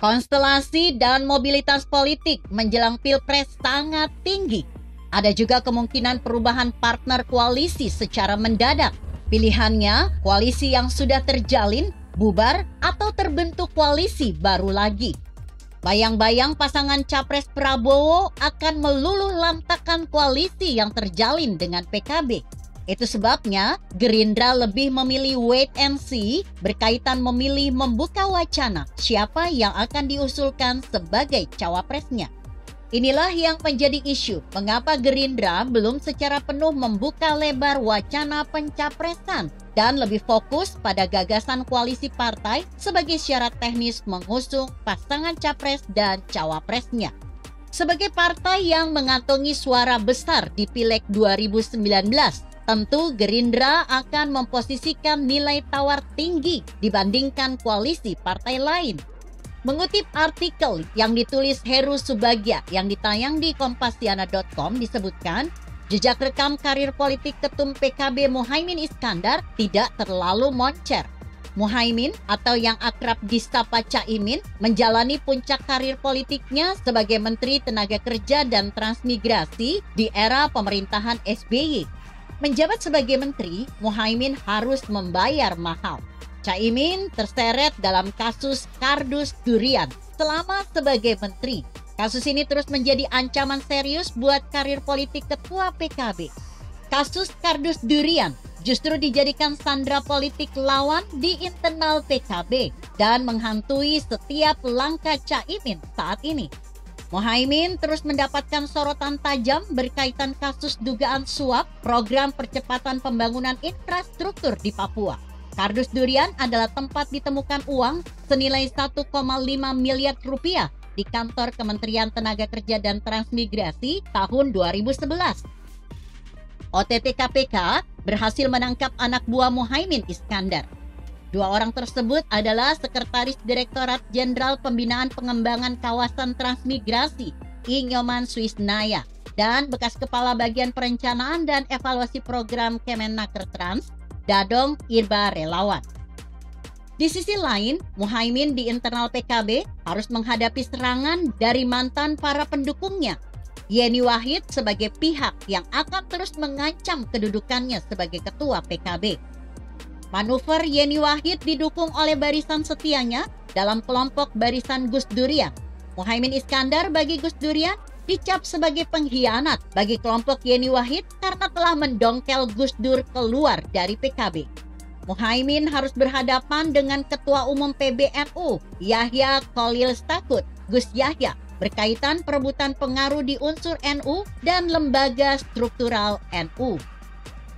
Konstelasi dan mobilitas politik menjelang Pilpres sangat tinggi. Ada juga kemungkinan perubahan partner koalisi secara mendadak. Pilihannya, koalisi yang sudah terjalin, bubar, atau terbentuk koalisi baru lagi. Bayang-bayang pasangan Capres Prabowo akan meluluh lantakan koalisi yang terjalin dengan PKB. Itu sebabnya Gerindra lebih memilih wait and see berkaitan memilih membuka wacana siapa yang akan diusulkan sebagai cawapresnya. Inilah yang menjadi isu mengapa Gerindra belum secara penuh membuka lebar wacana pencapresan dan lebih fokus pada gagasan koalisi partai sebagai syarat teknis mengusung pasangan capres dan cawapresnya. Sebagai partai yang mengantongi suara besar di Pileg 2019, tentu Gerindra akan memposisikan nilai tawar tinggi dibandingkan koalisi partai lain. Mengutip artikel yang ditulis Heru Subagya yang ditayang di kompasiana.com disebutkan, jejak rekam karir politik ketum PKB Muhaimin Iskandar tidak terlalu moncer. Muhaimin atau yang akrab disapa Caimin menjalani puncak karir politiknya sebagai Menteri Tenaga Kerja dan Transmigrasi di era pemerintahan SBY. Menjabat sebagai menteri, Muhaimin harus membayar mahal. Caimin terseret dalam kasus kardus durian selama sebagai menteri. Kasus ini terus menjadi ancaman serius buat karir politik ketua PKB. Kasus kardus durian justru dijadikan sandera politik lawan di internal PKB dan menghantui setiap langkah Caimin saat ini. Muhaimin terus mendapatkan sorotan tajam berkaitan kasus dugaan suap program percepatan pembangunan infrastruktur di Papua. Kardus durian adalah tempat ditemukan uang senilai 1,5 miliar rupiah di kantor Kementerian Tenaga Kerja dan Transmigrasi tahun 2011. OTT KPK berhasil menangkap anak buah Muhaimin Iskandar. Dua orang tersebut adalah Sekretaris Direktorat Jenderal Pembinaan Pengembangan Kawasan Transmigrasi, I. Nyoman Swisnaya, dan bekas Kepala Bagian Perencanaan dan Evaluasi Program Kemenaker Trans, Dadong Irba Relawan. Di sisi lain, Muhaimin di internal PKB harus menghadapi serangan dari mantan para pendukungnya. Yeni Wahid sebagai pihak yang akan terus mengancam kedudukannya sebagai ketua PKB. Manuver Yeni Wahid didukung oleh barisan setianya dalam kelompok barisan Gus Durian. Muhaimin Iskandar bagi Gus Durian dicap sebagai pengkhianat bagi kelompok Yeni Wahid karena telah mendongkel Gus Dur keluar dari PKB. Muhaimin harus berhadapan dengan Ketua Umum PBNU, Yahya Khalil Stakut, Gus Yahya, berkaitan perebutan pengaruh di unsur NU dan lembaga struktural NU.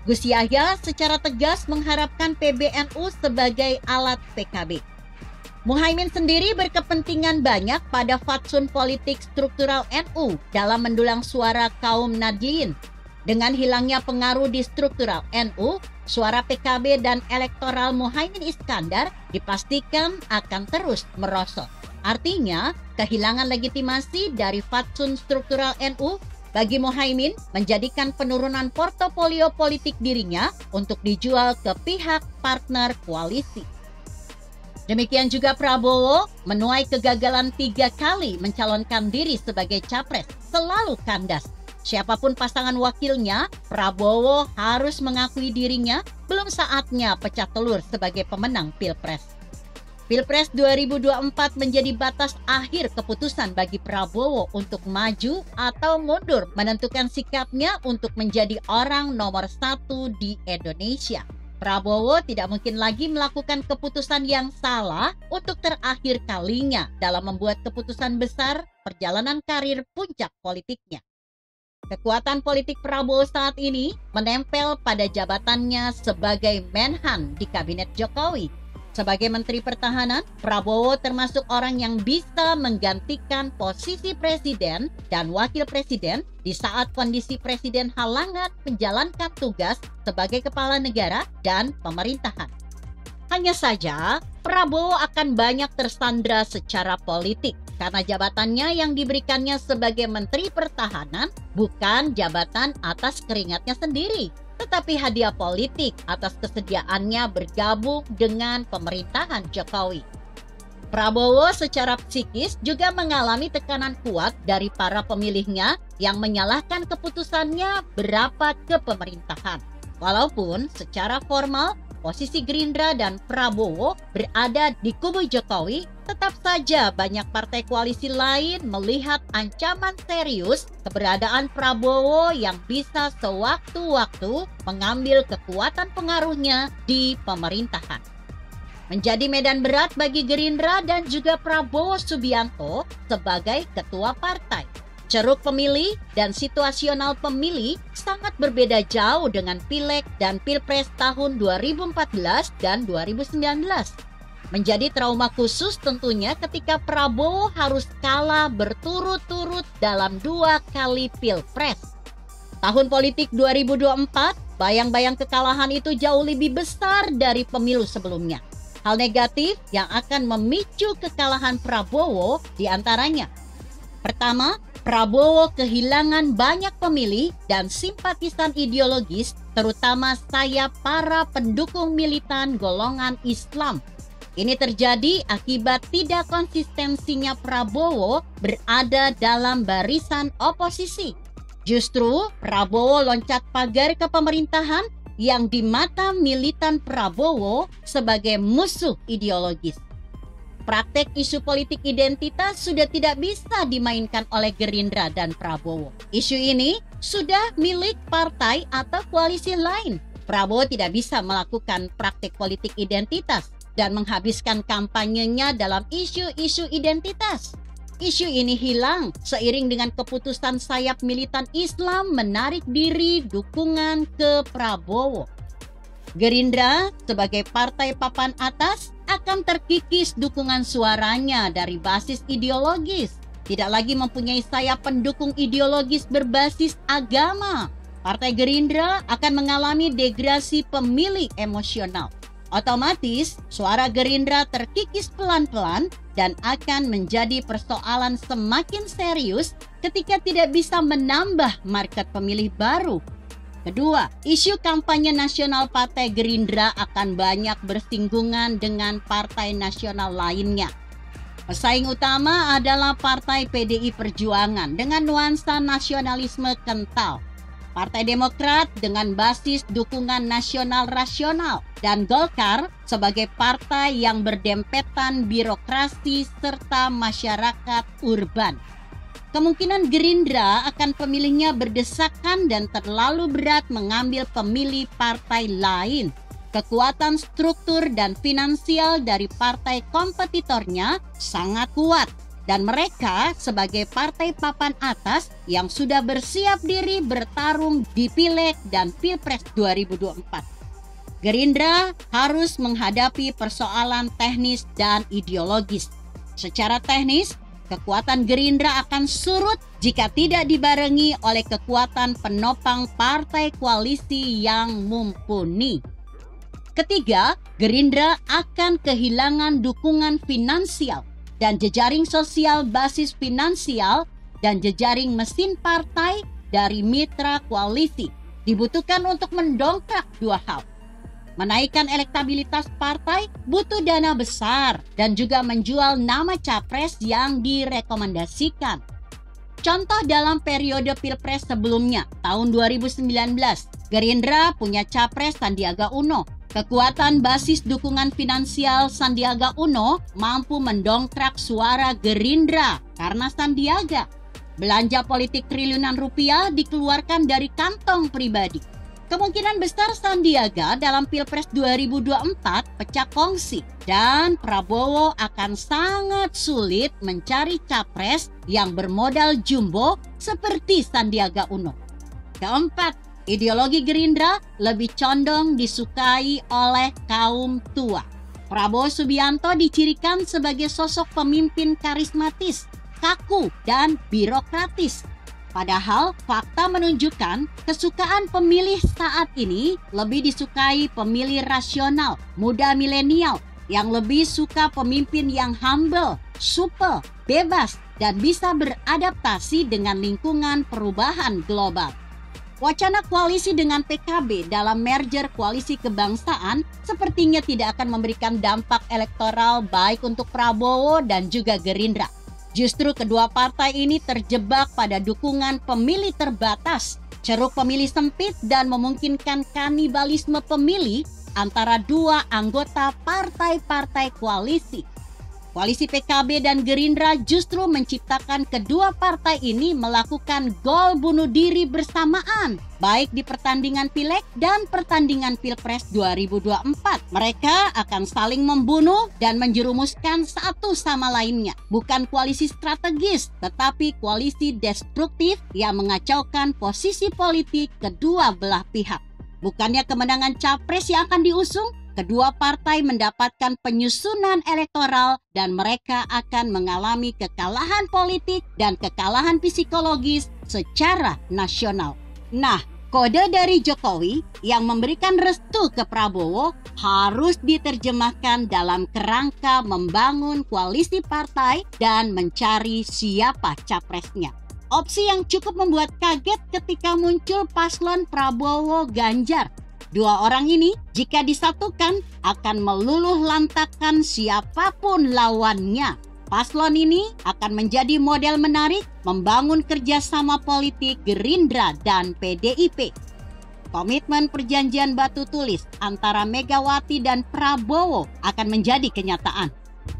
Gus Yahya secara tegas mengharapkan PBNU sebagai alat PKB. Muhaimin sendiri berkepentingan banyak pada fatsun politik struktural NU dalam mendulang suara kaum Nahdliyin. Dengan hilangnya pengaruh di struktural NU, suara PKB dan elektoral Muhaimin Iskandar dipastikan akan terus merosot. Artinya, kehilangan legitimasi dari fatsun struktural NU bagi Muhaimin menjadikan penurunan portofolio politik dirinya untuk dijual ke pihak partner koalisi. Demikian juga Prabowo menuai kegagalan 3 kali mencalonkan diri sebagai capres, selalu kandas. Siapapun pasangan wakilnya, Prabowo harus mengakui dirinya belum saatnya pecah telur sebagai pemenang Pilpres. Pilpres 2024 menjadi batas akhir keputusan bagi Prabowo untuk maju atau mundur menentukan sikapnya untuk menjadi orang nomor 1 di Indonesia. Prabowo tidak mungkin lagi melakukan keputusan yang salah untuk terakhir kalinya dalam membuat keputusan besar perjalanan karir puncak politiknya. Kekuatan politik Prabowo saat ini menempel pada jabatannya sebagai Menhan di Kabinet Jokowi. Sebagai Menteri Pertahanan, Prabowo termasuk orang yang bisa menggantikan posisi Presiden dan Wakil Presiden di saat kondisi Presiden halangan menjalankan tugas sebagai Kepala Negara dan pemerintahan. Hanya saja, Prabowo akan banyak tersandra secara politik karena jabatannya yang diberikannya sebagai Menteri Pertahanan bukan jabatan atas keringatnya sendiri, tetapi hadiah politik atas kesediaannya bergabung dengan pemerintahan Jokowi. Prabowo secara psikis juga mengalami tekanan kuat dari para pemilihnya yang menyalahkan keputusannya berapat ke pemerintahan. Walaupun secara formal posisi Gerindra dan Prabowo berada di kubu Jokowi, tetap saja banyak partai koalisi lain melihat ancaman serius keberadaan Prabowo yang bisa sewaktu-waktu mengambil kekuatan pengaruhnya di pemerintahan. Menjadi medan berat bagi Gerindra dan juga Prabowo Subianto sebagai ketua partai. Ceruk pemilih dan situasional pemilih sangat berbeda jauh dengan Pileg dan Pilpres tahun 2014 dan 2019. Menjadi trauma khusus tentunya ketika Prabowo harus kalah berturut-turut dalam 2 kali Pilpres. Tahun politik 2024, bayang-bayang kekalahan itu jauh lebih besar dari pemilu sebelumnya. Hal negatif yang akan memicu kekalahan Prabowo diantaranya. Pertama, Prabowo kehilangan banyak pemilih dan simpatisan ideologis, terutama sayap para pendukung militan golongan Islam. Ini terjadi akibat tidak konsistensinya Prabowo berada dalam barisan oposisi. Justru Prabowo loncat pagar ke pemerintahan yang di mata militan Prabowo sebagai musuh ideologis. Praktek isu politik identitas sudah tidak bisa dimainkan oleh Gerindra dan Prabowo. Isu ini sudah milik partai atau koalisi lain. Prabowo tidak bisa melakukan praktek politik identitas dan menghabiskan kampanyenya dalam isu-isu identitas. Isu ini hilang seiring dengan keputusan sayap militan Islam menarik diri dukungan ke Prabowo. Gerindra sebagai partai papan atas akan terkikis dukungan suaranya dari basis ideologis. Tidak lagi mempunyai sayap pendukung ideologis berbasis agama. Partai Gerindra akan mengalami degradasi pemilih emosional. Otomatis suara Gerindra terkikis pelan-pelan dan akan menjadi persoalan semakin serius ketika tidak bisa menambah market pemilih baru. Kedua, isu kampanye nasional Partai Gerindra akan banyak bersinggungan dengan partai nasional lainnya. Pesaing utama adalah Partai PDI Perjuangan dengan nuansa nasionalisme kental. Partai Demokrat dengan basis dukungan nasional rasional, dan Golkar sebagai partai yang berdempetan birokrasi serta masyarakat urban. Kemungkinan Gerindra akan pemilihnya berdesakan dan terlalu berat mengambil pemilih partai lain. Kekuatan struktur dan finansial dari partai kompetitornya sangat kuat. Dan mereka sebagai partai papan atas yang sudah bersiap diri bertarung di Pileg dan Pilpres 2024. Gerindra harus menghadapi persoalan teknis dan ideologis. Secara teknis, kekuatan Gerindra akan surut jika tidak dibarengi oleh kekuatan penopang partai koalisi yang mumpuni. Ketiga, Gerindra akan kehilangan dukungan finansial dan jejaring sosial basis finansial dan jejaring mesin partai dari mitra koalisi dibutuhkan untuk mendongkrak 2 hal. Menaikkan elektabilitas partai butuh dana besar dan juga menjual nama capres yang direkomendasikan. Contoh dalam periode Pilpres sebelumnya, tahun 2019, Gerindra punya capres Sandiaga Uno. Kekuatan basis dukungan finansial Sandiaga Uno mampu mendongkrak suara Gerindra karena Sandiaga. Belanja politik triliunan rupiah dikeluarkan dari kantong pribadi. Kemungkinan besar Sandiaga dalam Pilpres 2024 pecah kongsi dan Prabowo akan sangat sulit mencari capres yang bermodal jumbo seperti Sandiaga Uno. Keempat, ideologi Gerindra lebih condong disukai oleh kaum tua. Prabowo Subianto dicirikan sebagai sosok pemimpin karismatis, kaku, dan birokratis. Padahal fakta menunjukkan kesukaan pemilih saat ini lebih disukai pemilih rasional, muda milenial, yang lebih suka pemimpin yang humble, supel, bebas, dan bisa beradaptasi dengan lingkungan perubahan global. Wacana koalisi dengan PKB dalam merger koalisi kebangsaan sepertinya tidak akan memberikan dampak elektoral baik untuk Prabowo dan juga Gerindra. Justru kedua partai ini terjebak pada dukungan pemilih terbatas, ceruk pemilih sempit dan memungkinkan kanibalisme pemilih antara dua anggota partai-partai koalisi. Koalisi PKB dan Gerindra justru menciptakan kedua partai ini melakukan gol bunuh diri bersamaan, baik di pertandingan Pileg dan pertandingan Pilpres 2024. Mereka akan saling membunuh dan menjerumuskan satu sama lainnya. Bukan koalisi strategis, tetapi koalisi destruktif yang mengacaukan posisi politik kedua belah pihak. Bukannya kemenangan capres yang akan diusung, kedua partai mendapatkan penyusunan elektoral dan mereka akan mengalami kekalahan politik dan kekalahan psikologis secara nasional. Nah, kode dari Jokowi yang memberikan restu ke Prabowo harus diterjemahkan dalam kerangka membangun koalisi partai dan mencari siapa capresnya. Opsi yang cukup membuat kaget ketika muncul paslon Prabowo Ganjar. Dua orang ini jika disatukan akan meluluh lantakkan siapapun lawannya. Paslon ini akan menjadi model menarik membangun kerjasama politik Gerindra dan PDIP. Komitmen perjanjian batu tulis antara Megawati dan Prabowo akan menjadi kenyataan.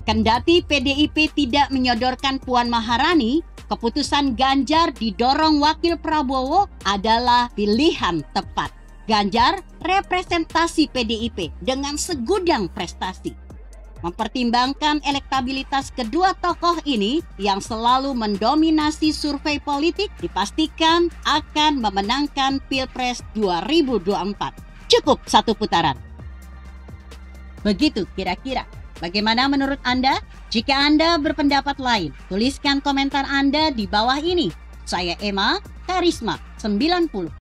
Kendati PDIP tidak menyodorkan Puan Maharani, keputusan Ganjar didorong wakil Prabowo adalah pilihan tepat. Ganjar representasi PDIP dengan segudang prestasi. Mempertimbangkan elektabilitas kedua tokoh ini yang selalu mendominasi survei politik dipastikan akan memenangkan Pilpres 2024. Cukup satu putaran. Begitu kira-kira. Bagaimana menurut Anda? Jika Anda berpendapat lain, tuliskan komentar Anda di bawah ini. Saya Emma, Karisma 90.